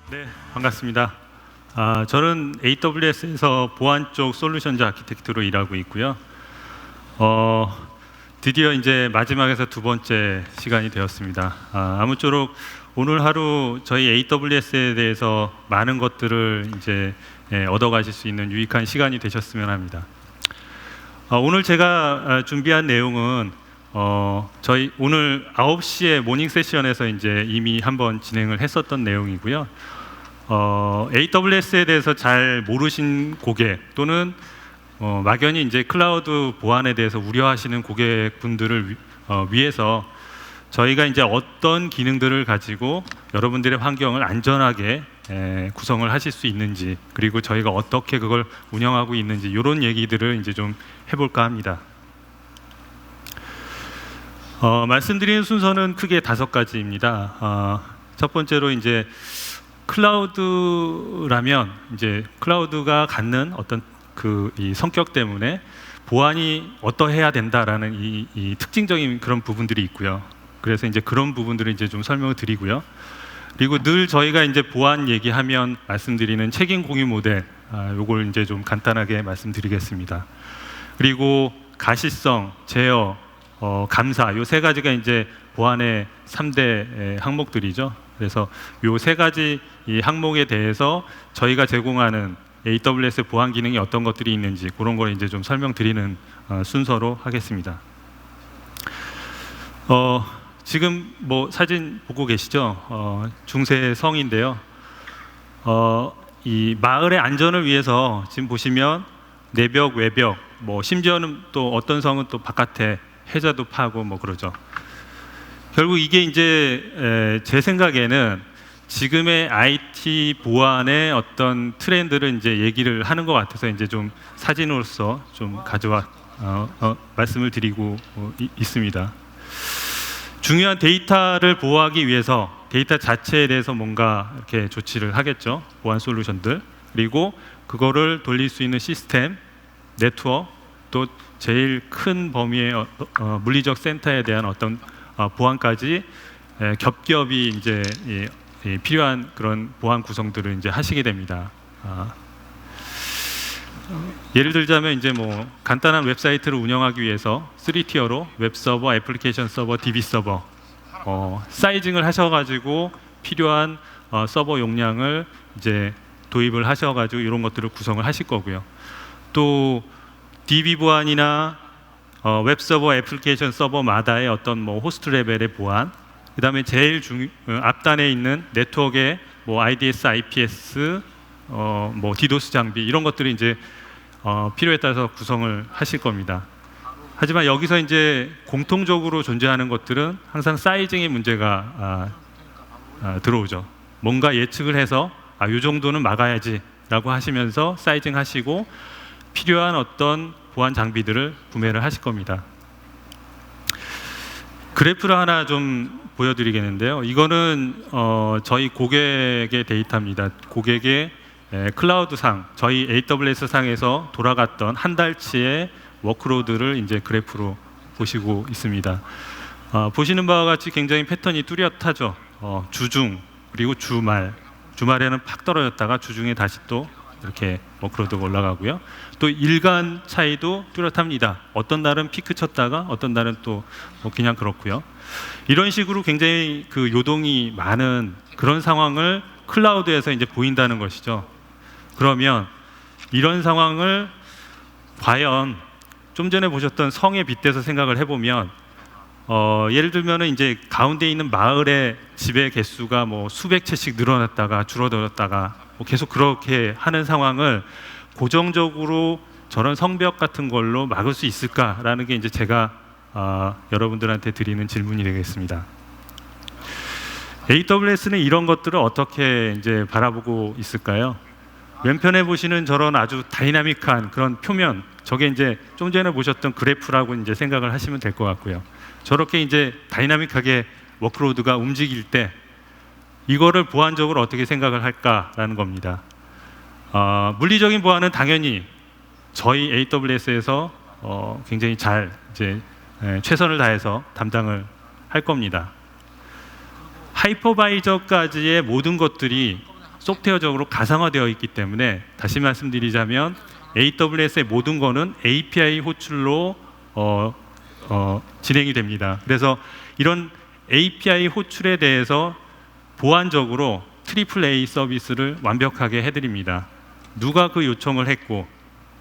네, 반갑습니다. 저는 AWS에서 보안 쪽 솔루션즈 아키텍트로 일하고 있고요. 드디어 이제 마지막에서 두 번째 시간이 되었습니다. 아무쪼록 오늘 하루 저희 AWS에 대해서 많은 것들을 이제 얻어가실 수 있는 유익한 시간이 되셨으면 합니다. 오늘 제가 준비한 내용은 저희 오늘 9시에 모닝 세션에서 이제 이미 한번 진행을 했었던 내용이고요. AWS에 대해서 잘 모르신 고객 또는 막연히 이제 클라우드 보안에 대해서 우려하시는 고객분들을 위해서 저희가 이제 어떤 기능들을 가지고 여러분들의 환경을 안전하게 구성을 하실 수 있는지, 그리고 저희가 어떻게 그걸 운영하고 있는지, 이런 얘기들을 이제 좀 해볼까 합니다. 말씀드리는 순서는 크게 5가지입니다. 첫 번째로 이제 클라우드라면 이제 클라우드가 갖는 어떤 이 성격 때문에 보안이 어떠해야 된다라는 이 특징적인 그런 부분들이 있고요. 그래서 이제 그런 부분들을 이제 좀 설명을 드리고요. 그리고 늘 저희가 이제 보안 얘기하면 말씀드리는 책임 공유 모델, 요걸 이제 좀 간단하게 말씀드리겠습니다. 그리고 가시성, 제어, 감사, 요 3가지가 이제 보안의 3대 항목들이죠. 그래서 요 3가지 이 항목에 대해서 저희가 제공하는 AWS 보안 기능이 어떤 것들이 있는지, 그런 걸 이제 좀 설명드리는 순서로 하겠습니다. 지금 뭐 사진 보고 계시죠? 중세 성인데요. 이 마을의 안전을 위해서 지금 보시면 내벽, 외벽, 뭐 심지어는 또 어떤 성은 또 바깥에 해저도 파고 뭐 그러죠. 결국 이게 이제 제 생각에는 지금의 IT 보안의 어떤 트렌드를 이제 얘기를 하는 것 같아서 이제 좀 사진으로서 좀 가져와 말씀을 드리고 있습니다. 중요한 데이터를 보호하기 위해서 데이터 자체에 대해서 뭔가 이렇게 조치를 하겠죠. 보안 솔루션들. 그리고 그거를 돌릴 수 있는 시스템, 네트워크, 또 제일 큰 범위의 물리적 센터에 대한 어떤 보안까지 겹겹이 이제 필요한 그런 보안 구성들을 이제 하시게 됩니다. 예를 들자면 이제 뭐 간단한 웹사이트를 운영하기 위해서 3티어로 웹 서버, 애플리케이션 서버, DB 서버 사이징을 하셔가지고 필요한 서버 용량을 이제 도입을 하셔가지고 이런 것들을 구성을 하실 거고요. 또 DB 보안이나 웹 서버, 애플리케이션 서버마다의 어떤 뭐 호스트 레벨의 보안, 그 다음에 제일 앞단에 있는 네트워크의 뭐 IDS, IPS, 뭐 디도스 장비, 이런 것들이 이제 필요에 따라서 구성을 하실 겁니다. 하지만 여기서 이제 공통적으로 존재하는 것들은 항상 사이징의 문제가 들어오죠. 뭔가 예측을 해서 이 정도는 막아야지라고 하시면서 사이징 하시고 필요한 어떤 보안 장비들을 구매를 하실 겁니다. 그래프를 하나 좀 보여드리겠는데요. 이거는 저희 고객의 데이터입니다. 고객의 클라우드상, 저희 AWS 상에서 돌아갔던 한 달치의 워크로드를 이제 그래프로 보시고 있습니다. 보시는 바와 같이 굉장히 패턴이 뚜렷하죠. 주중 그리고 주말에는 팍 떨어졌다가 주중에 다시 또 이렇게 워크로드가 올라가고요. 또 일간 차이도 뚜렷합니다. 어떤 날은 피크 쳤다가 어떤 날은 또 뭐 그냥 그렇고요. 이런 식으로 굉장히 그 요동이 많은 그런 상황을 클라우드에서 이제 보인다는 것이죠. 그러면 이런 상황을 과연 좀 전에 보셨던 성에 빗대서 생각을 해보면 예를 들면은 이제 가운데 있는 마을의 집의 개수가 뭐 수백 채씩 늘어났다가 줄어들었다가 뭐 계속 그렇게 하는 상황을 고정적으로 저런 성벽 같은 걸로 막을 수 있을까라는 게 이제 제가 여러분들한테 드리는 질문이 되겠습니다. AWS는 이런 것들을 어떻게 이제 바라보고 있을까요? 왼편에 보시는 저런 아주 다이나믹한 그런 표면, 저게 이제 좀 전에 보셨던 그래프라고 이제 생각을 하시면 될 것 같고요. 저렇게 이제 다이나믹하게 워크로드가 움직일 때 이거를 보안적으로 어떻게 생각을 할까라는 겁니다. 물리적인 보안은 당연히 저희 AWS에서 굉장히 잘 이제 최선을 다해서 담당을 할 겁니다. 하이퍼바이저까지의 모든 것들이 소프트웨어적으로 가상화되어 있기 때문에 다시 말씀드리자면 AWS의 모든 거는 API 호출로 진행이 됩니다. 그래서 이런 API 호출에 대해서 보안적으로 AAA 서비스를 완벽하게 해드립니다. 누가 그 요청을 했고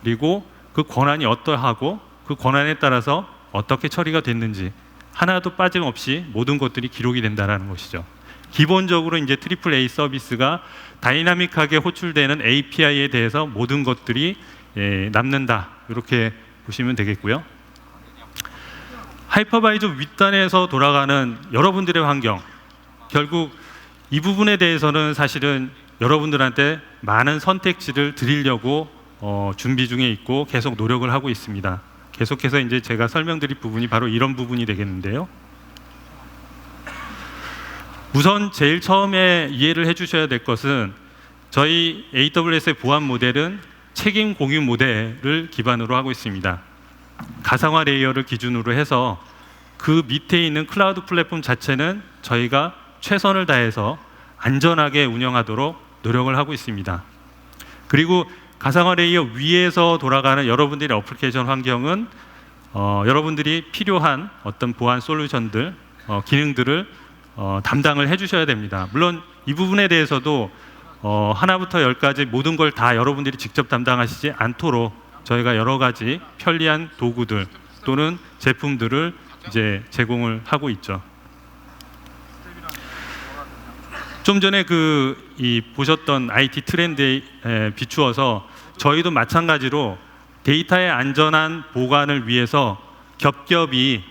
그리고 그 권한이 어떠하고 그 권한에 따라서 어떻게 처리가 됐는지 하나도 빠짐없이 모든 것들이 기록이 된다는 것이죠. 기본적으로 이제 AAA 서비스가 다이나믹하게 호출되는 API에 대해서 모든 것들이 남는다, 이렇게 보시면 되겠고요. 하이퍼바이저 윗단에서 돌아가는 여러분들의 환경, 결국 이 부분에 대해서는 사실은 여러분들한테 많은 선택지를 드리려고 준비 중에 있고 계속 노력을 하고 있습니다. 계속해서 이제 제가 설명드릴 부분이 바로 이런 부분이 되겠는데요. 우선 제일 처음에 이해를 해주셔야 될 것은 저희 AWS의 보안 모델은 책임 공유 모델을 기반으로 하고 있습니다. 가상화 레이어를 기준으로 해서 그 밑에 있는 클라우드 플랫폼 자체는 저희가 최선을 다해서 안전하게 운영하도록 노력을 하고 있습니다. 그리고 가상화 레이어 위에서 돌아가는 여러분들의 어플리케이션 환경은 여러분들이 필요한 어떤 보안 솔루션들, 기능들을 담당을 해주셔야 됩니다. 물론 이 부분에 대해서도 하나부터 열까지 모든 걸 다 여러분들이 직접 담당하시지 않도록 저희가 여러 가지 편리한 도구들 또는 제품들을 이제 제공을 하고 있죠. 좀 전에 보셨던 IT 트렌드에 비추어서 저희도 마찬가지로 데이터의 안전한 보관을 위해서 겹겹이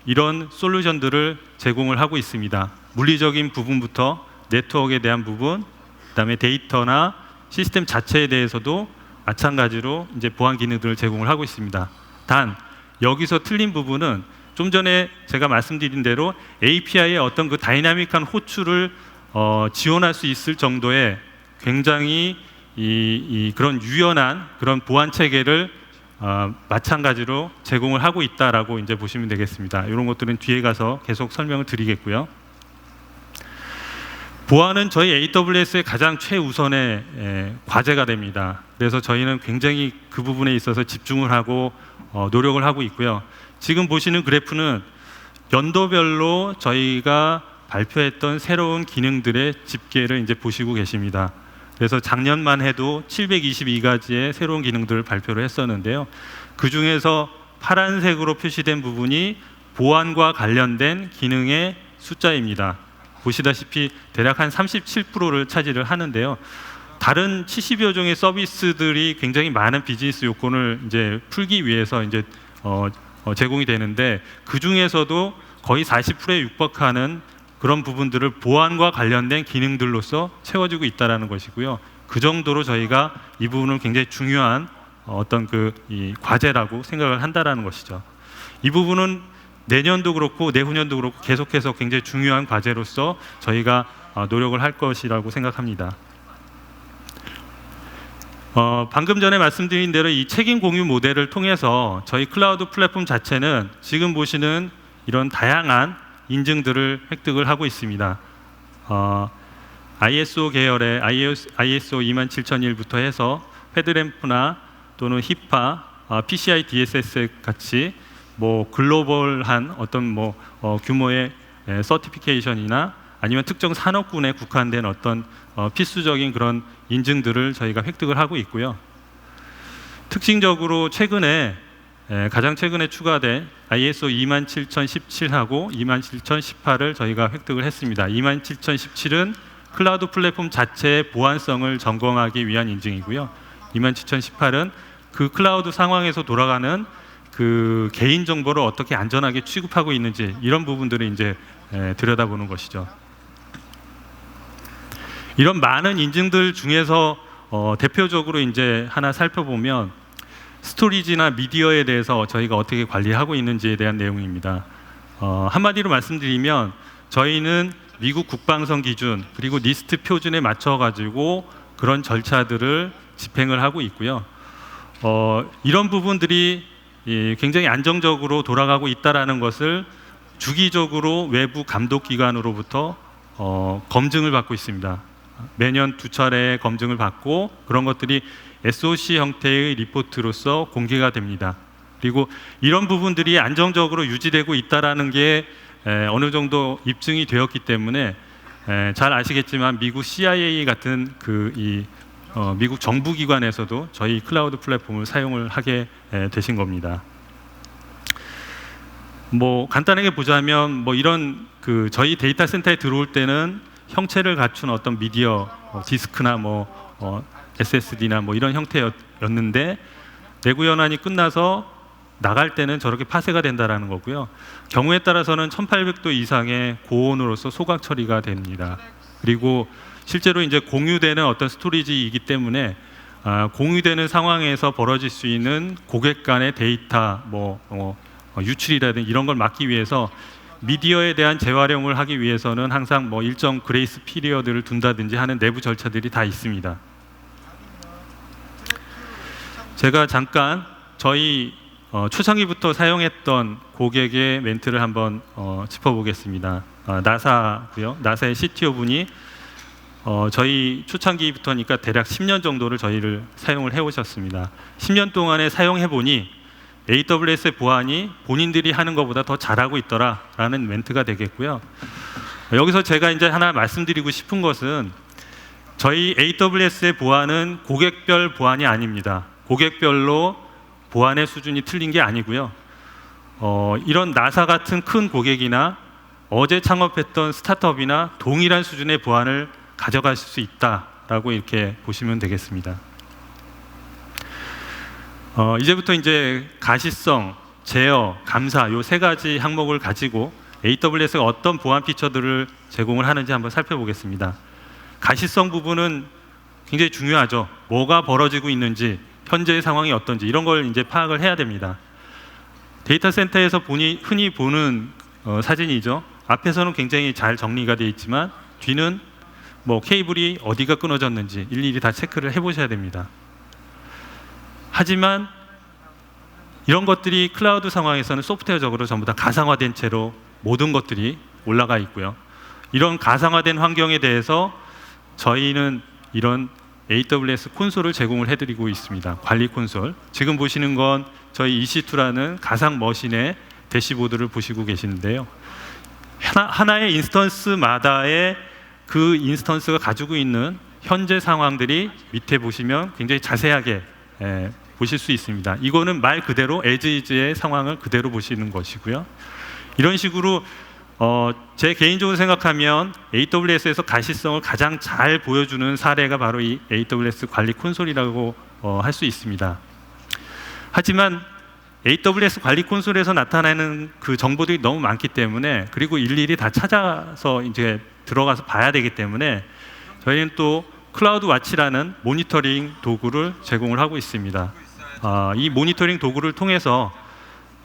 이런 솔루션들을 제공을 하고 있습니다. 물리적인 부분부터 네트워크에 대한 부분, 그다음에 데이터나 시스템 자체에 대해서도 마찬가지로 이제 보안 기능들을 제공을 하고 있습니다. 단 여기서 틀린 부분은 좀 전에 제가 말씀드린 대로 API의 어떤 그 다이나믹한 호출을 지원할 수 있을 정도의 굉장히 그런 유연한 그런 보안 체계를 마찬가지로 제공을 하고 있다라고 이제 보시면 되겠습니다. 이런 것들은 뒤에 가서 계속 설명을 드리겠고요. 보안은 저희 AWS의 가장 최우선의 과제가 됩니다. 그래서 저희는 굉장히 그 부분에 있어서 집중을 하고 노력을 하고 있고요. 지금 보시는 그래프는 연도별로 저희가 발표했던 새로운 기능들의 집계를 이제 보시고 계십니다. 그래서 작년만 해도 722가지의 새로운 기능들을 발표를 했었는데요. 그 중에서 파란색으로 표시된 부분이 보안과 관련된 기능의 숫자입니다. 보시다시피 대략 한 37%를 차지를 하는데요. 다른 70여 종의 서비스들이 굉장히 많은 비즈니스 요건을 이제 풀기 위해서 이제 제공이 되는데 그 중에서도 거의 40%에 육박하는 그런 부분들을 보안과 관련된 기능들로서 채워지고 있다라는 것이고요. 그 정도로 저희가 이 부분을 굉장히 중요한 어떤 이 과제라고 생각을 한다라는 것이죠. 이 부분은 내년도 그렇고 내후년도 그렇고 계속해서 굉장히 중요한 과제로서 저희가 노력을 할 것이라고 생각합니다. 방금 전에 말씀드린 대로 이 책임 공유 모델을 통해서 저희 클라우드 플랫폼 자체는 지금 보시는 이런 다양한 인증들을 획득을 하고 있습니다. ISO 계열의 ISO 27001부터 해서 페드램프나 또는 히파, PCI DSS 같이 뭐 글로벌한 어떤 규모의 서티피케이션이나 아니면 특정 산업군에 국한된 어떤 필수적인 그런 인증들을 저희가 획득을 하고 있고요. 특징적으로 가장 최근에 추가된 ISO 27017하고 27018을 저희가 획득을 했습니다. 27017은 클라우드 플랫폼 자체의 보안성을 점검하기 위한 인증이고요. 27018은 그 클라우드 상황에서 돌아가는 그 개인 정보를 어떻게 안전하게 취급하고 있는지 이런 부분들을 이제 들여다보는 것이죠. 이런 많은 인증들 중에서 대표적으로 이제 하나 살펴보면 스토리지나 미디어에 대해서 저희가 어떻게 관리하고 있는지에 대한 내용입니다. 한마디로 말씀드리면 저희는 미국 국방성 기준 그리고 니스트 표준에 맞춰 가지고 그런 절차들을 집행을 하고 있고요. 이런 부분들이 굉장히 안정적으로 돌아가고 있다라는 것을 주기적으로 외부 감독 기관으로부터 검증을 받고 있습니다. 매년 2차례 검증을 받고 그런 것들이 SOC 형태의 리포트로서 공개가 됩니다. 그리고 이런 부분들이 안정적으로 유지되고 있다라는 게 어느 정도 입증이 되었기 때문에 잘 아시겠지만 미국 CIA 같은 미국 정부기관에서도 저희 클라우드 플랫폼을 사용을 하게 되신 겁니다. 뭐 간단하게 보자면 뭐 이런 저희 데이터 센터에 들어올 때는 형체를 갖춘 어떤 미디어 디스크나 SSD나 이런 형태였는데 내구 연한이 끝나서 나갈 때는 저렇게 파쇄가 된다라는 거고요. 경우에 따라서는 1800도 이상의 고온으로서 소각 처리가 됩니다. 그리고 실제로 이제 공유되는 어떤 스토리지이기 때문에 공유되는 상황에서 벌어질 수 있는 고객 간의 데이터 유출이라든지 이런 걸 막기 위해서 미디어에 대한 재활용을 하기 위해서는 항상 일정 그레이스 피리어드를 둔다든지 하는 내부 절차들이 다 있습니다. 제가 잠깐 저희 초창기부터 사용했던 고객의 멘트를 한번 짚어보겠습니다. 나사고요. 나사의 CTO 분이 저희 초창기부터니까 대략 10년 정도를 저희를 사용을 해오셨습니다. 10년 동안에 사용해보니 AWS의 보안이 본인들이 하는 것보다 더 잘하고 있더라라는 멘트가 되겠고요. 여기서 제가 이제 하나 말씀드리고 싶은 것은 저희 AWS의 보안은 고객별 보안이 아닙니다. 고객별로 보안의 수준이 틀린 게 아니고요. 이런 나사 같은 큰 고객이나 어제 창업했던 스타트업이나 동일한 수준의 보안을 가져가실 수 있다라고 이렇게 보시면 되겠습니다. 이제부터 이제 가시성, 제어, 감사 요 3가지 항목을 가지고 AWS가 어떤 보안 피처들을 제공을 하는지 한번 살펴보겠습니다. 가시성 부분은 굉장히 중요하죠. 뭐가 벌어지고 있는지, 현재의 상황이 어떤지 이런 걸 이제 파악을 해야 됩니다. 데이터 센터에서 흔히 보는 사진이죠. 앞에서는 굉장히 잘 정리가 되어 있지만 뒤는 케이블이 어디가 끊어졌는지 일일이 다 체크를 해보셔야 됩니다. 하지만 이런 것들이 클라우드 상황에서는 소프트웨어적으로 전부 다 가상화된 채로 모든 것들이 올라가 있고요. 이런 가상화된 환경에 대해서 저희는 이런 AWS 콘솔을 제공을 해드리고 있습니다. 관리 콘솔. 지금 보시는 건 저희 EC2라는 가상 머신의 대시보드를 보시고 계시는데요. 하나의 인스턴스마다의 그 인스턴스가 가지고 있는 현재 상황들이 밑에 보시면 굉장히 자세하게 보실 수 있습니다. 이거는 말 그대로 as-is의 상황을 그대로 보시는 것이고요. 이런 식으로 제 개인적으로 생각하면 AWS에서 가시성을 가장 잘 보여주는 사례가 바로 이 AWS 관리 콘솔이라고 할 수 있습니다. 하지만 AWS 관리 콘솔에서 나타나는 그 정보들이 너무 많기 때문에 그리고 일일이 다 찾아서 이제 들어가서 봐야 되기 때문에 저희는 또 클라우드 와치라는 모니터링 도구를 제공을 하고 있습니다. 이 모니터링 도구를 통해서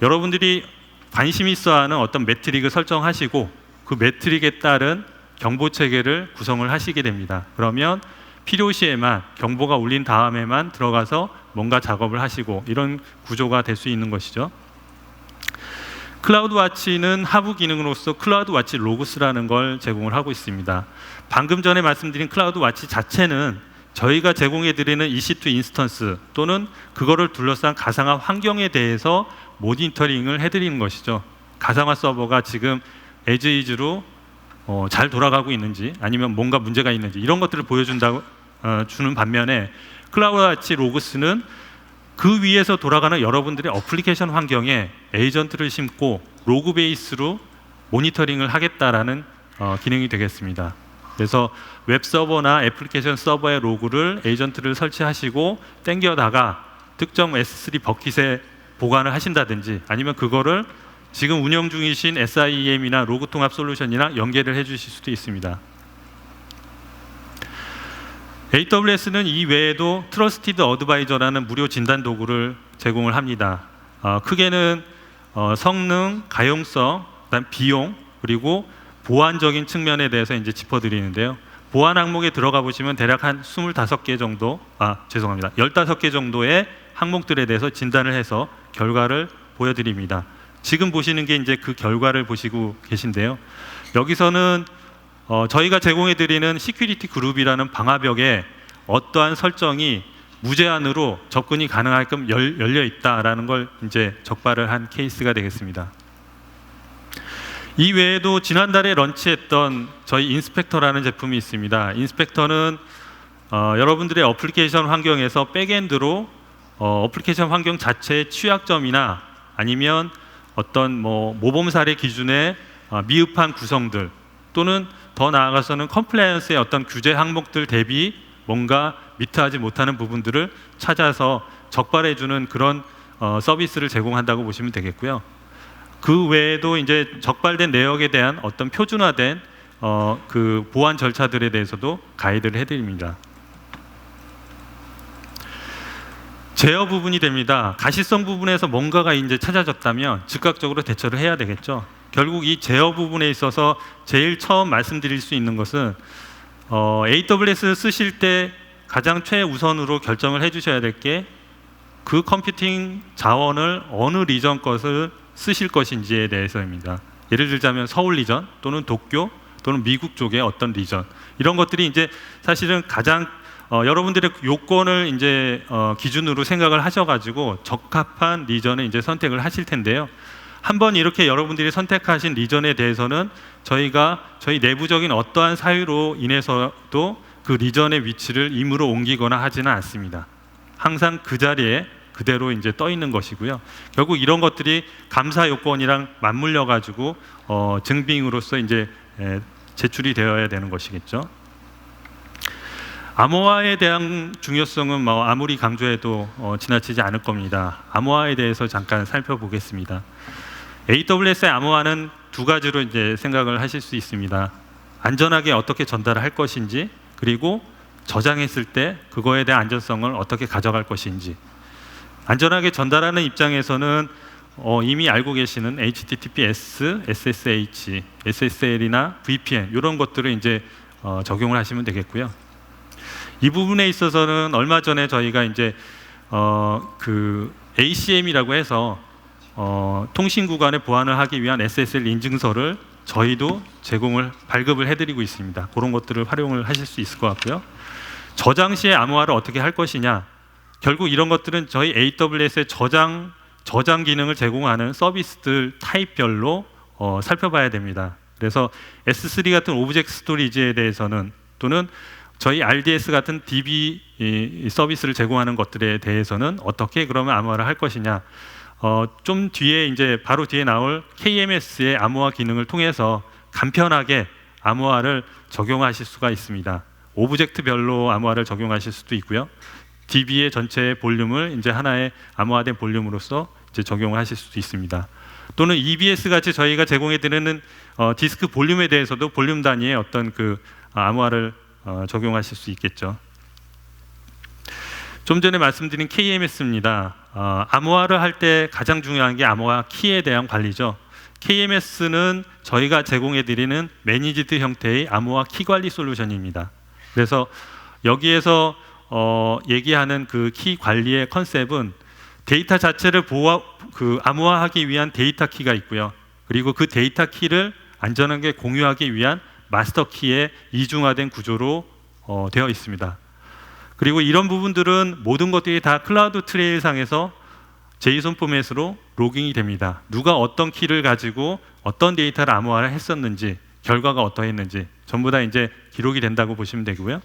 여러분들이 관심이 있어하는 어떤 매트릭을 설정하시고 그 매트릭에 따른 경보 체계를 구성을 하시게 됩니다. 그러면 필요시에만 경보가 울린 다음에만 들어가서 뭔가 작업을 하시고 이런 구조가 될 수 있는 것이죠. 클라우드 와치는 하부 기능으로서 클라우드 와치 로그스라는 걸 제공을 하고 있습니다. 방금 전에 말씀드린 클라우드 와치 자체는 저희가 제공해 드리는 EC2 인스턴스 또는 그거를 둘러싼 가상화 환경에 대해서 모니터링을 해드리는 것이죠. 가상화 서버가 지금 as-is로 잘 돌아가고 있는지 아니면 뭔가 문제가 있는지 이런 것들을 보여준다고 주는 반면에 클라우드 와치 로그스는 그 위에서 돌아가는 여러분들의 어플리케이션 환경에 에이전트를 심고 로그 베이스로 모니터링을 하겠다라는 기능이 되겠습니다. 그래서 웹 서버나 애플리케이션 서버의 로그를 에이전트를 설치하시고 땡겨다가 특정 S3 버킷에 보관을 하신다든지 아니면 그거를 지금 운영 중이신 SIEM이나 로그 통합 솔루션이랑 연계를 해주실 수도 있습니다. AWS는 이 외에도 트러스티드 어드바이저라는 무료 진단 도구를 제공을 합니다. 크게는 성능, 가용성, 그다음 비용 그리고 보안적인 측면에 대해서 이제 짚어드리는데요. 보안 항목에 들어가 보시면 대략 한 25개 정도, 15개 정도의 항목들에 대해서 진단을 해서 결과를 보여드립니다. 지금 보시는 게 이제 그 결과를 보시고 계신데요. 여기서는 저희가 제공해드리는 시큐리티 그룹이라는 방화벽에 어떠한 설정이 무제한으로 접근이 가능하게끔 열려 있다라는 걸 이제 적발을 한 케이스가 되겠습니다. 이 외에도 지난달에 런치했던 저희 인스펙터라는 제품이 있습니다. 인스펙터는 여러분들의 어플리케이션 환경에서 백엔드로 어플리케이션 환경 자체의 취약점이나 아니면 어떤 모범 사례 기준의 미흡한 구성들 또는 더 나아가서는 컴플라이언스의 어떤 규제 항목들 대비 뭔가 미트하지 못하는 부분들을 찾아서 적발해주는 그런 서비스를 제공한다고 보시면 되겠고요. 그 외에도 이제 적발된 내역에 대한 어떤 표준화된 그 보안 절차들에 대해서도 가이드를 해드립니다. 제어 부분이 됩니다. 가시성 부분에서 뭔가가 이제 찾아졌다면 즉각적으로 대처를 해야 되겠죠. 결국 이 제어 부분에 있어서 제일 처음 말씀드릴 수 있는 것은 AWS 쓰실 때 가장 최우선으로 결정을 해주셔야 될 게 그 컴퓨팅 자원을 어느 리전 것을 쓰실 것인지에 대해서입니다. 예를 들자면 서울 리전 또는 도쿄 또는 미국 쪽의 어떤 리전, 이런 것들이 이제 사실은 가장 여러분들의 요건을 이제 기준으로 생각을 하셔가지고 적합한 리전을 이제 선택을 하실 텐데요. 한번 이렇게 여러분들이 선택하신 리전에 대해서는 저희가 저희 내부적인 어떠한 사유로 인해서도 그 리전의 위치를 임의로 옮기거나 하지는 않습니다. 항상 그 자리에 그대로 이제 떠 있는 것이고요. 결국 이런 것들이 감사 요건이랑 맞물려 가지고 증빙으로서 이제 제출이 되어야 되는 것이겠죠. 암호화에 대한 중요성은 아무리 강조해도 지나치지 않을 겁니다. 암호화에 대해서 잠깐 살펴보겠습니다. AWS의 암호화는 두 가지로 이제 생각을 하실 수 있습니다. 안전하게 어떻게 전달을 할 것인지, 그리고 저장했을 때 그거에 대한 안전성을 어떻게 가져갈 것인지. 안전하게 전달하는 입장에서는 이미 알고 계시는 HTTPS, SSH, SSL이나 VPN 이런 것들을 이제 적용을 하시면 되겠고요. 이 부분에 있어서는 얼마 전에 저희가 이제 그 ACM이라고 해서 통신 구간의 보안을 하기 위한 SSL 인증서를 저희도 발급을 해드리고 있습니다. 그런 것들을 활용을 하실 수 있을 것 같고요. 저장 시에 암호화를 어떻게 할 것이냐, 결국 이런 것들은 저희 AWS의 저장 기능을 제공하는 서비스들 타입별로 살펴봐야 됩니다. 그래서 S3 같은 오브젝트 스토리지에 대해서는, 또는 저희 RDS 같은 DB 서비스를 제공하는 것들에 대해서는 어떻게 그러면 암호화를 할 것이냐, 좀 뒤에 이제 바로 뒤에 나올 KMS의 암호화 기능을 통해서 간편하게 암호화를 적용하실 수가 있습니다. 오브젝트별로 암호화를 적용하실 수도 있고요. DB의 전체 볼륨을 이제 하나의 암호화된 볼륨으로서 이제 적용하실 수도 있습니다. 또는 EBS 같이 저희가 제공해드리는 디스크 볼륨에 대해서도 볼륨 단위의 어떤 그 암호화를 적용하실 수 있겠죠. 좀 전에 말씀드린 KMS입니다. 암호화를 할 때 가장 중요한 게 암호화 키에 대한 관리죠. KMS는 저희가 제공해드리는 매니지드 형태의 암호화 키 관리 솔루션입니다. 그래서 여기에서 얘기하는 그 키 관리의 컨셉은 데이터 자체를 암호화하기 위한 데이터 키가 있고요. 그리고 그 데이터 키를 안전하게 공유하기 위한 마스터 키의 이중화된 구조로 되어 있습니다. 그리고 이런 부분들은 모든 것들이 다 클라우드 트레일 상에서 제이슨 포맷으로 로깅이 됩니다. 누가 어떤 키를 가지고 어떤 데이터를 암호화를 했었는지, 결과가 어떠했는지 전부 다 이제 기록이 된다고 보시면 되고요.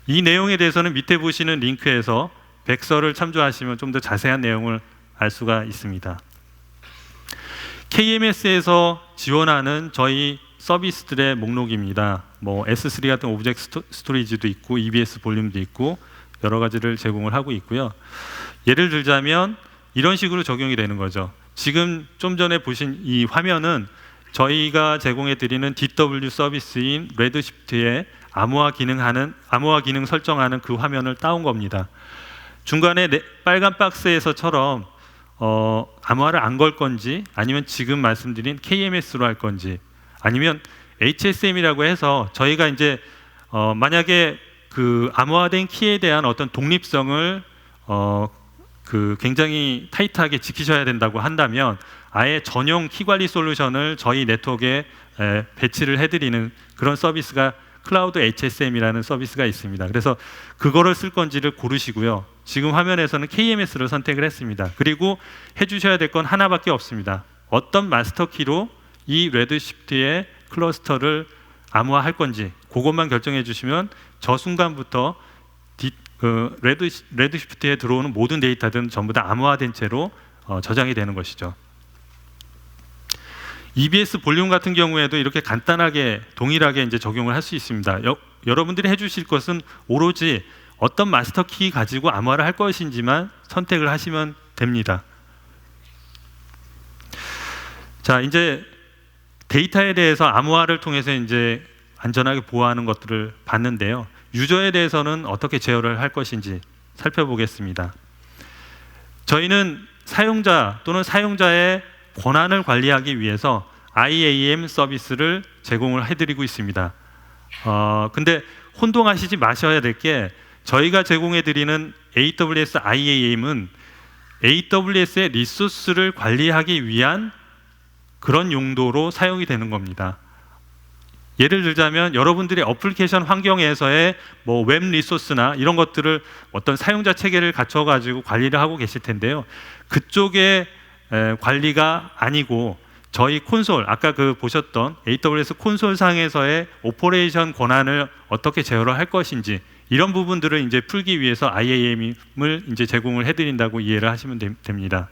이 내용에 대해서는 밑에 보시는 링크에서 백서를 참조하시면 좀 더 자세한 내용을 알 수가 있습니다. KMS에서 지원하는 저희 서비스들의 목록입니다. S3 같은 오브젝트 스토리지도 있고 EBS 볼륨도 있고 여러 가지를 제공을 하고 있고요. 예를 들자면 이런 식으로 적용이 되는 거죠. 지금 좀 전에 보신 이 화면은 저희가 제공해 드리는 DW 서비스인 레드시프트의 암호화 기능 설정하는 그 화면을 따온 겁니다. 중간에 빨간 박스에서처럼 암호화를 안 걸 건지, 아니면 지금 말씀드린 KMS로 할 건지, 아니면 HSM이라고 해서 저희가 이제 만약에 그 암호화된 키에 대한 어떤 독립성을 그 굉장히 타이트하게 지키셔야 된다고 한다면 아예 전용 키 관리 솔루션을 저희 네트워크에 배치를 해드리는 그런 서비스가 클라우드 HSM이라는 서비스가 있습니다. 그래서 그거를 쓸 건지를 고르시고요. 지금 화면에서는 KMS를 선택을 했습니다. 그리고 해주셔야 될 건 하나밖에 없습니다. 어떤 마스터키로 이 레드시프트의 클러스터를 암호화할 건지 그것만 결정해 주시면 저 순간부터 레드시프트에 들어오는 모든 데이터들은 전부 다 암호화된 채로 저장이 되는 것이죠. EBS 볼륨 같은 경우에도 이렇게 간단하게 동일하게 이제 적용을 할 수 있습니다. 여러분들이 해주실 것은 오로지 어떤 마스터 키 가지고 암호화를 할 것인지만 선택을 하시면 됩니다. 자, 이제 데이터에 대해서 암호화를 통해서 이제 안전하게 보호하는 것들을 봤는데요. 유저에 대해서는 어떻게 제어를 할 것인지 살펴보겠습니다. 저희는 사용자 또는 사용자의 권한을 관리하기 위해서 IAM 서비스를 제공을 해드리고 있습니다. 근데 혼동하시지 마셔야 될 게 저희가 제공해드리는 AWS IAM은 AWS의 리소스를 관리하기 위한 그런 용도로 사용이 되는 겁니다. 예를 들자면 여러분들이 어플리케이션 환경에서의 뭐 웹 리소스나 이런 것들을 어떤 사용자 체계를 갖춰 가지고 관리를 하고 계실 텐데요. 그쪽의 관리가 아니고 저희 콘솔, 아까 그 보셨던 AWS 콘솔 상에서의 오퍼레이션 권한을 어떻게 제어를 할 것인지 이런 부분들을 이제 풀기 위해서 IAM을 이제 제공을 해드린다고 이해를 하시면 됩니다.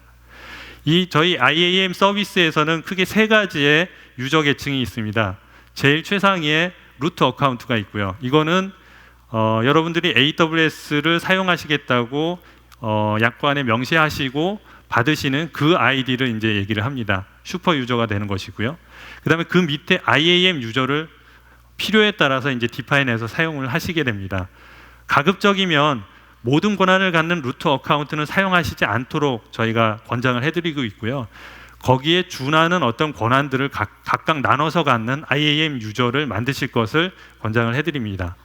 이 저희 IAM 서비스에서는 크게 세 가지의 유저 계층이 있습니다. 제일 최상위에 루트 어카운트가 있고요. 이거는 여러분들이 AWS를 사용하시겠다고 약관에 명시하시고 받으시는 그 아이디를 이제 얘기를 합니다. 슈퍼 유저가 되는 것이고요. 그다음에 그 밑에 IAM 유저를 필요에 따라서 이제 디파인해서 사용을 하시게 됩니다. 가급적이면 모든 권한을 갖는 루트 어카운트는 사용하시지 않도록 저희가 권장을 해드리고 있고요. 거기에 준하는 어떤 권한들을 각각 나눠서 갖는 IAM 유저를 만드실 것을 권장을 해드립니다.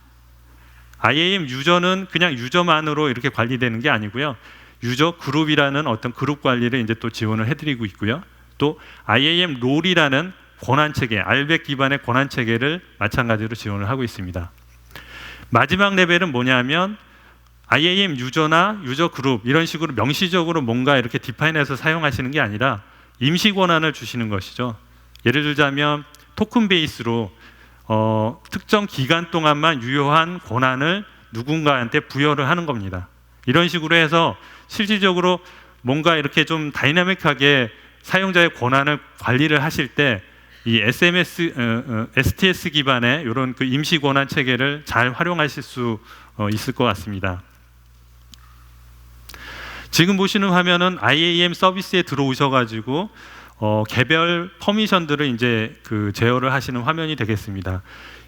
IAM 유저는 그냥 유저만으로 이렇게 관리되는 게 아니고요. 유저 그룹이라는 어떤 그룹 관리를 이제 또 지원을 해드리고 있고요. 또 IAM 롤이라는 권한 체계, 알백 기반의 권한 체계를 마찬가지로 지원을 하고 있습니다. 마지막 레벨은 뭐냐면 IAM 유저나 유저 그룹 이런 식으로 명시적으로 뭔가 이렇게 디파인해서 사용하시는 게 아니라 임시 권한을 주시는 것이죠. 예를 들자면 토큰 베이스로 특정 기간 동안만 유효한 권한을 누군가한테 부여를 하는 겁니다. 이런 식으로 해서 실질적으로 뭔가 이렇게 좀 다이나믹하게 사용자의 권한을 관리를 하실 때 이 STS 기반의 이런 그 임시 권한 체계를 잘 활용하실 수 있을 것 같습니다. 지금 보시는 화면은 IAM 서비스에 들어오셔가지고 개별 퍼미션들을 이제 그 제어를 하시는 화면이 되겠습니다.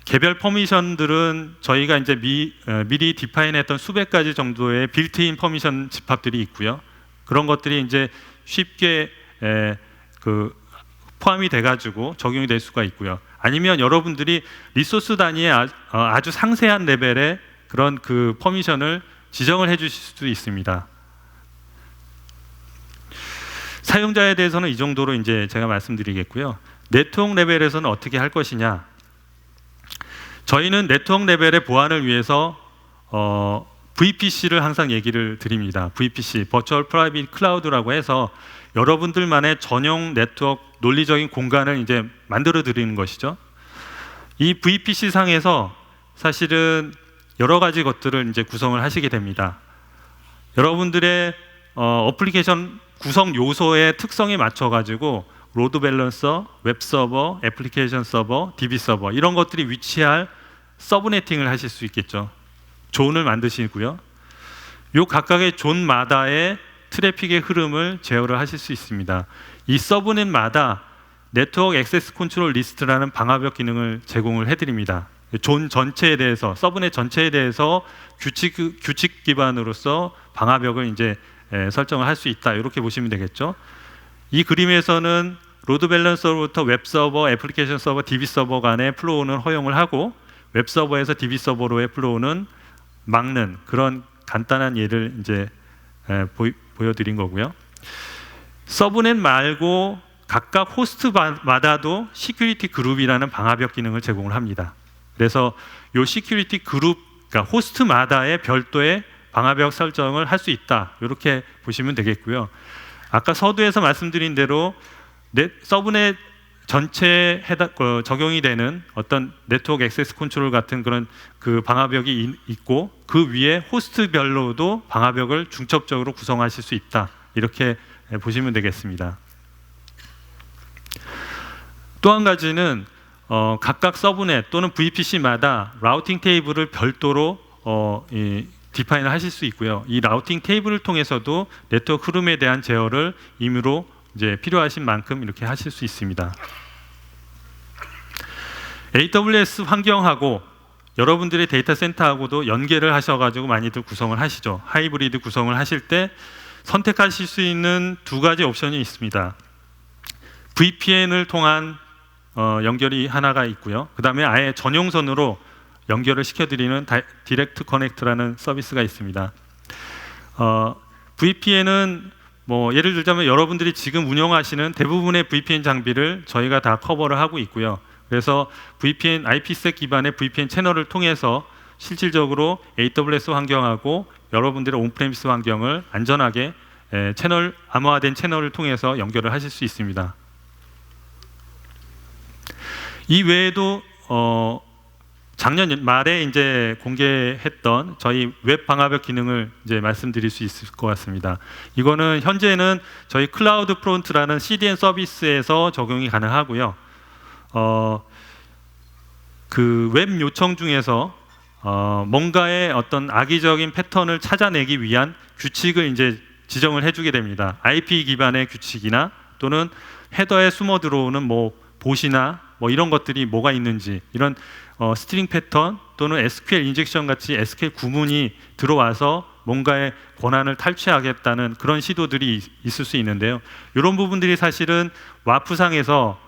개별 퍼미션들은 저희가 이제 미리 디파인했던 수백 가지 정도의 빌트인 퍼미션 집합들이 있고요. 그런 것들이 이제 쉽게 포함이 돼가지고 적용이 될 수가 있고요. 아니면 여러분들이 리소스 단위의 아주 상세한 레벨의 그런 그 퍼미션을 지정을 해주실 수도 있습니다. 사용자에 대해서는 이 정도로 이제 제가 말씀드리겠고요. 네트워크 레벨에서는 어떻게 할 것이냐? 저희는 네트워크 레벨의 보안을 위해서 VPC를 항상 얘기를 드립니다. VPC, Virtual Private Cloud라고 해서 여러분들만의 전용 네트워크 논리적인 공간을 이제 만들어 드리는 것이죠. 이 VPC 상에서 사실은 여러 가지 것들을 이제 구성을 하시게 됩니다. 여러분들의 어플리케이션 구성 요소의 특성에 맞춰 가지고 로드 밸런서, 웹 서버, 애플리케이션 서버, DB 서버 이런 것들이 위치할 서브네팅을 하실 수 있겠죠. 존을 만드시고요. 요 각각의 존마다의 트래픽의 흐름을 제어를 하실 수 있습니다. 이 서브넷마다 네트워크 액세스 컨트롤 리스트라는 방화벽 기능을 제공을 해드립니다. 존 전체에 대해서, 서브넷 전체에 대해서 규칙 기반으로서 방화벽을 이제 설정을 할 수 있다. 이렇게 보시면 되겠죠. 이 그림에서는 로드 밸런서로부터 웹 서버, 애플리케이션 서버, DB 서버 간의 플로우는 허용을 하고 웹 서버에서 DB 서버로의 플로우는 막는 그런 간단한 예를 이제 보여드린 거고요. 서브넷 말고 각각 호스트마다도 시큐리티 그룹이라는 방화벽 기능을 제공을 합니다. 그래서 이 시큐리티 그룹, 그러니까 호스트마다의 별도의 방화벽 설정을 할 수 있다. 이렇게 보시면 되겠고요. 아까 서두에서 말씀드린 대로 서브넷 전체에 적용이 되는 어떤 네트워크 액세스 컨트롤 같은 그런 그 방화벽이 있고, 그 위에 호스트별로도 방화벽을 중첩적으로 구성하실 수 있다. 이렇게 보시면 되겠습니다. 또 한 가지는 각각 서브넷 또는 VPC마다 라우팅 테이블을 별도로 디파인을 하실 수 있고요. 이 라우팅 테이블을 통해서도 네트워크 흐름에 대한 제어를 임의로 이제 필요하신 만큼 이렇게 하실 수 있습니다. AWS 환경하고 여러분들의 데이터 센터하고도 연계를 하셔가지고 많이들 구성을 하시죠. 하이브리드 구성을 하실 때 선택하실 수 있는 두 가지 옵션이 있습니다. VPN을 통한 연결이 하나가 있고요. 그 다음에 아예 전용선으로 연결을 시켜드리는 디렉트 커넥트라는 서비스가 있습니다. VPN은 뭐 예를 들자면 여러분들이 지금 운영하시는 대부분의 VPN 장비를 저희가 다 커버를 하고 있고요. 그래서 VPN, IPsec 기반의 VPN 채널을 통해서 실질적으로 AWS 환경하고 여러분들의 온프레미스 환경을 안전하게 암호화된 채널을 통해서 연결을 하실 수 있습니다. 이 외에도 작년 말에 이제 공개했던 저희 웹 방화벽 기능을 이제 말씀드릴 수 있을 것 같습니다. 이거는 현재는 저희 클라우드 프론트라는 CDN 서비스에서 적용이 가능하고요. 그 웹 요청 중에서 뭔가의 어떤 악의적인 패턴을 찾아내기 위한 규칙을 이제 지정을 해주게 됩니다. IP 기반의 규칙이나 또는 헤더에 숨어 들어오는 뭐 봇이나 뭐 이런 것들이 뭐가 있는지, 이런 스트링 패턴 또는 SQL 인젝션 같이 SQL 구문이 들어와서 뭔가의 권한을 탈취하겠다는 그런 시도들이 있을 수 있는데요. 이런 부분들이 사실은 와프상에서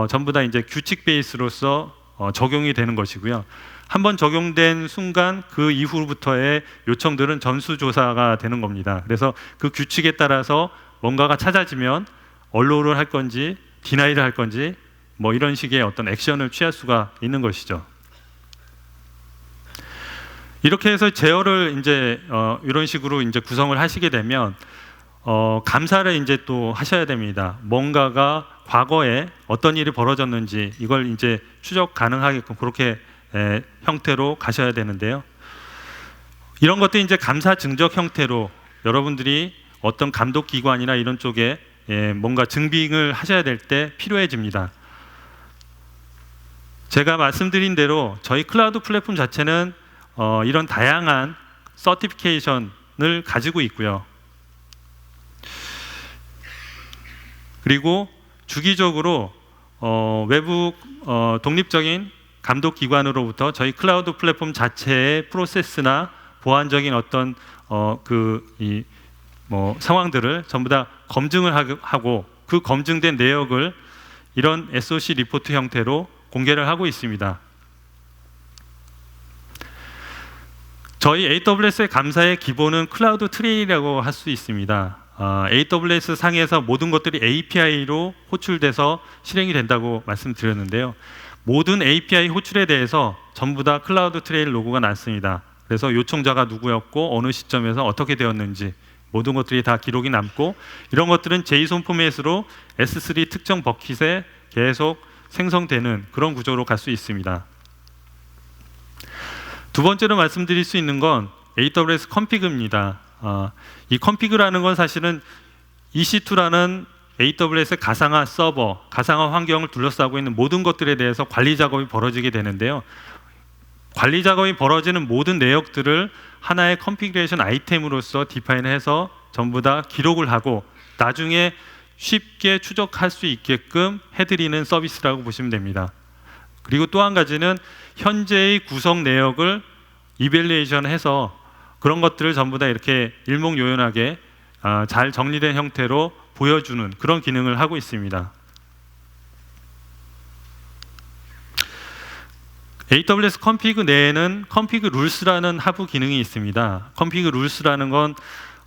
전부 다 이제 규칙 베이스로서 적용이 되는 것이고요. 한번 적용된 순간 그 이후부터의 요청들은 전수조사가 되는 겁니다. 그래서 그 규칙에 따라서 뭔가가 찾아지면 언로우를 할 건지 디나이를 할 건지 뭐 이런 식의 어떤 액션을 취할 수가 있는 것이죠. 이렇게 해서 제어를 이제 이런 식으로 이제 구성을 하시게 되면 감사를 이제 또 하셔야 됩니다. 뭔가가 과거에 어떤 일이 벌어졌는지 이걸 이제 추적 가능하게끔 그렇게 형태로 가셔야 되는데요. 이런 것들이 이제 감사 증적 형태로 여러분들이 어떤 감독 기관이나 이런 쪽에 뭔가 증빙을 하셔야 될 때 필요해집니다. 제가 말씀드린 대로 저희 클라우드 플랫폼 자체는 이런 다양한 서티피케이션을 가지고 있고요. 그리고 주기적으로 외부 독립적인 감독 기관으로부터 저희 클라우드 플랫폼 자체의 프로세스나 보안적인 어떤 상황들을 전부 다 검증을 하고 그 검증된 내역을 이런 SOC 리포트 형태로 공개를 하고 있습니다. 저희 AWS의 감사의 기본은 클라우드 트레이라고 할 수 있습니다. AWS 상에서 모든 것들이 API로 호출돼서 실행이 된다고 말씀드렸는데요. 모든 API 호출에 대해서 전부 다 클라우드 트레일 로그가 났습니다. 그래서 요청자가 누구였고 어느 시점에서 어떻게 되었는지 모든 것들이 다 기록이 남고, 이런 것들은 JSON 포맷으로 S3 특정 버킷에 계속 생성되는 그런 구조로 갈 수 있습니다. 두 번째로 말씀드릴 수 있는 건 AWS 컨피그입니다. 이 컨피그라는 건 사실은 EC2라는 AWS 가상화 서버, 가상화 환경을 둘러싸고 있는 모든 것들에 대해서 관리 작업이 벌어지게 되는데요. 관리 작업이 벌어지는 모든 내역들을 하나의 컨피그레이션 아이템으로서 디파인해서 전부 다 기록을 하고 나중에 쉽게 추적할 수 있게끔 해드리는 서비스라고 보시면 됩니다. 그리고 또 한 가지는 현재의 구성 내역을 이밸리에이션 해서 그런 것들을 전부 다 이렇게 일목요연하게 잘 정리된 형태로 보여주는 그런 기능을 하고 있습니다. AWS 컨피그 내에는 컨피그 룰스라는 하부 기능이 있습니다. 컨피그 룰스라는 건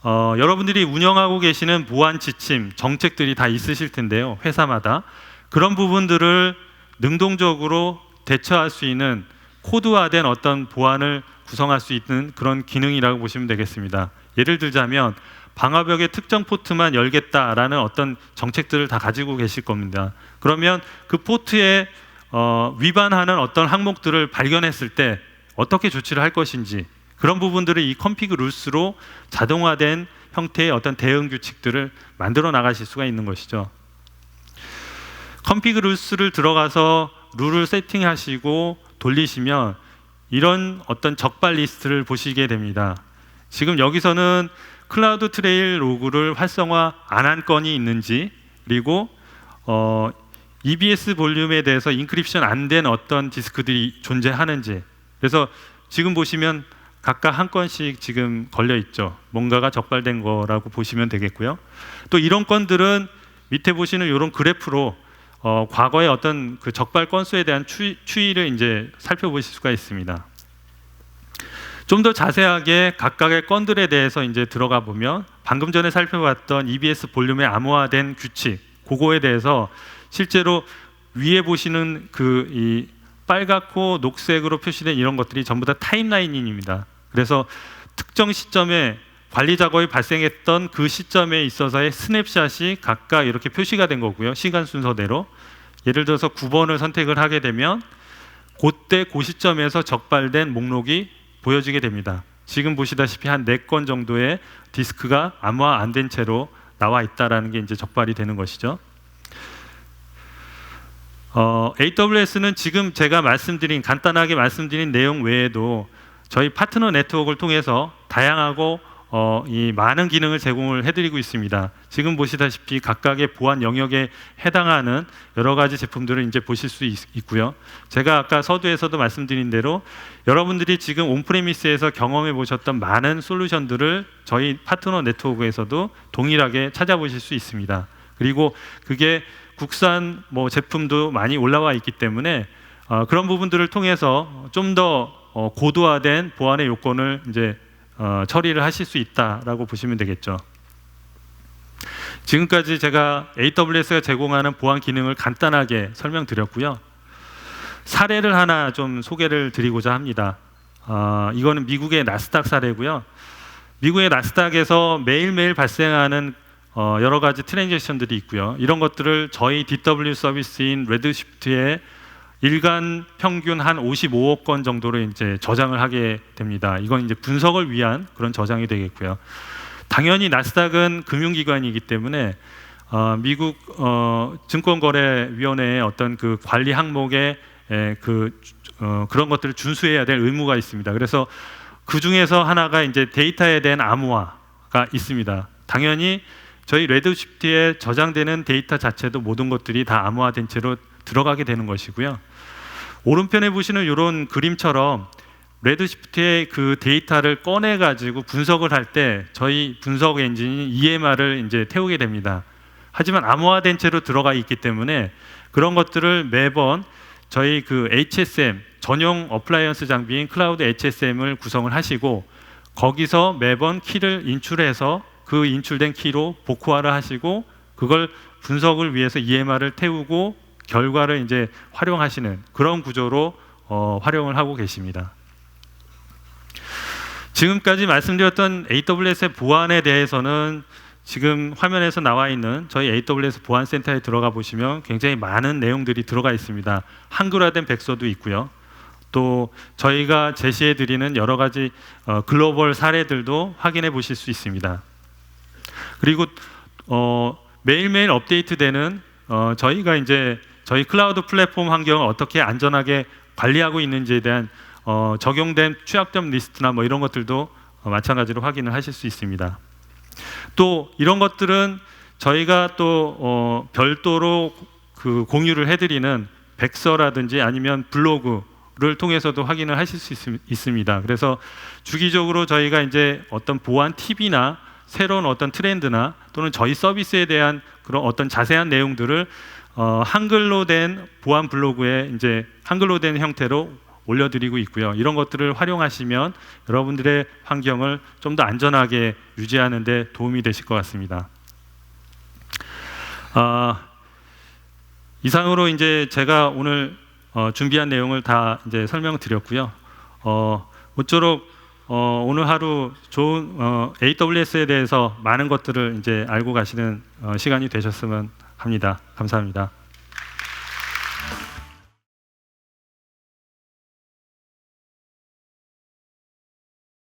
여러분들이 운영하고 계시는 보안 지침, 정책들이 다 있으실 텐데요. 회사마다 그런 부분들을 능동적으로 대처할 수 있는 코드화된 어떤 보안을 구성할 수 있는 그런 기능이라고 보시면 되겠습니다. 예를 들자면 방화벽의 특정 포트만 열겠다라는 어떤 정책들을 다 가지고 계실 겁니다. 그러면 그 포트에 위반하는 어떤 항목들을 발견했을 때 어떻게 조치를 할 것인지, 그런 부분들을 이 컨피그 룰스로 자동화된 형태의 어떤 대응 규칙들을 만들어 나가실 수가 있는 것이죠. 컨피그 룰스를 들어가서 룰을 세팅하시고 돌리시면 이런 어떤 적발 리스트를 보시게 됩니다. 지금 여기서는 클라우드 트레일 로그를 활성화 안 한 건이 있는지, 그리고 EBS 볼륨에 대해서 인크립션 안 된 어떤 디스크들이 존재하는지, 그래서 지금 보시면 각각 한 건씩 지금 걸려 있죠. 뭔가가 적발된 거라고 보시면 되겠고요. 또 이런 건들은 밑에 보시는 이런 그래프로 과거의 어떤 그 적발 건수에 대한 추이를 이제 살펴보실 수가 있습니다. 좀 더 자세하게 각각의 건들에 대해서 이제 들어가 보면 방금 전에 살펴봤던 EBS 볼륨의 암호화된 규칙, 그거에 대해서 실제로 위에 보시는 그 이 빨갛고 녹색으로 표시된 이런 것들이 전부 다 타임라인입니다. 그래서 특정 시점에 관리 작업이 발생했던 그 시점에 있어서의 스냅샷이 각각 이렇게 표시가 된 거고요. 시간 순서대로. 예를 들어서 9번을 선택을 하게 되면 그때 그 시점에서 적발된 목록이 보여지게 됩니다. 지금 보시다시피 한 4건 정도의 디스크가 암호화 안 된 채로 나와 있다라는 게 이제 적발이 되는 것이죠. AWS는 지금 제가 간단하게 말씀드린 내용 외에도 저희 파트너 네트워크를 통해서 다양하고 이 많은 기능을 제공을 해드리고 있습니다. 지금 보시다시피 각각의 보안 영역에 해당하는 여러 가지 제품들을 이제 보실 수 있고요. 제가 아까 서두에서도 말씀드린 대로 여러분들이 지금 온프레미스에서 경험해 보셨던 많은 솔루션들을 저희 파트너 네트워크에서도 동일하게 찾아보실 수 있습니다. 그리고 그게 국산 제품도 많이 올라와 있기 때문에 그런 부분들을 통해서 좀 더 고도화된 보안의 요건을 이제 처리를 하실 수 있다라고 보시면 되겠죠. 지금까지 제가 AWS가 제공하는 보안 기능을 간단하게 설명드렸고요. 사례를 하나 좀 소개를 드리고자 합니다. 이거는 미국의 나스닥 사례고요. 미국의 나스닥에서 매일매일 발생하는 여러 가지 트랜잭션들이 있고요. 이런 것들을 저희 DW 서비스인 레드시프트에 일간 평균 한 55억 건 정도로 이제 저장을 하게 됩니다. 이건 이제 분석을 위한 그런 저장이 되겠고요. 당연히 나스닥은 금융기관이기 때문에 미국 증권거래위원회의 어떤 그 관리 항목에 그런 것들을 준수해야 될 의무가 있습니다. 그래서 그 중에서 하나가 이제 데이터에 대한 암호화가 있습니다. 당연히 저희 레드시프트에 저장되는 데이터 자체도 모든 것들이 다 암호화된 채로 들어가게 되는 것이고요. 오른편에 보시는 이런 그림처럼 레드시프트의 그 데이터를 꺼내 가지고 분석을 할 때 저희 분석 엔진이 EMR을 이제 태우게 됩니다. 하지만 암호화된 채로 들어가 있기 때문에 그런 것들을 매번 저희 그 HSM 전용 어플라이언스 장비인 클라우드 HSM을 구성을 하시고 거기서 매번 키를 인출해서 그 인출된 키로 복구화를 하시고 그걸 분석을 위해서 EMR을 태우고 결과를 이제 활용하시는 그런 구조로 활용을 하고 계십니다. 지금까지 말씀드렸던 AWS의 보안에 대해서는 지금 화면에서 나와 있는 저희 AWS 보안센터에 들어가 보시면 굉장히 많은 내용들이 들어가 있습니다. 한글화된 백서도 있고요. 또 저희가 제시해 드리는 여러 가지 글로벌 사례들도 확인해 보실 수 있습니다. 그리고 매일매일 업데이트되는 저희가 이제 저희 클라우드 플랫폼 환경을 어떻게 안전하게 관리하고 있는지에 대한 적용된 취약점 리스트나 이런 것들도 마찬가지로 확인을 하실 수 있습니다. 또 이런 것들은 저희가 또 별도로 그 공유를 해드리는 백서라든지 아니면 블로그를 통해서도 확인을 하실 수 있습니다. 그래서 주기적으로 저희가 이제 어떤 보안 팁이나 새로운 어떤 트렌드나 또는 저희 서비스에 대한 그런 어떤 자세한 내용들을 한글로 된 보안 블로그에 이제 한글로 된 형태로 올려드리고 있고요. 이런 것들을 활용하시면 여러분들의 환경을 좀 더 안전하게 유지하는 데 도움이 되실 것 같습니다. 이상으로 이제 제가 오늘 준비한 내용을 다 이제 설명드렸고요. 모쪼록 오늘 하루 좋은 AWS에 대해서 많은 것들을 이제 알고 가시는 시간이 되셨으면 합니다. 감사합니다.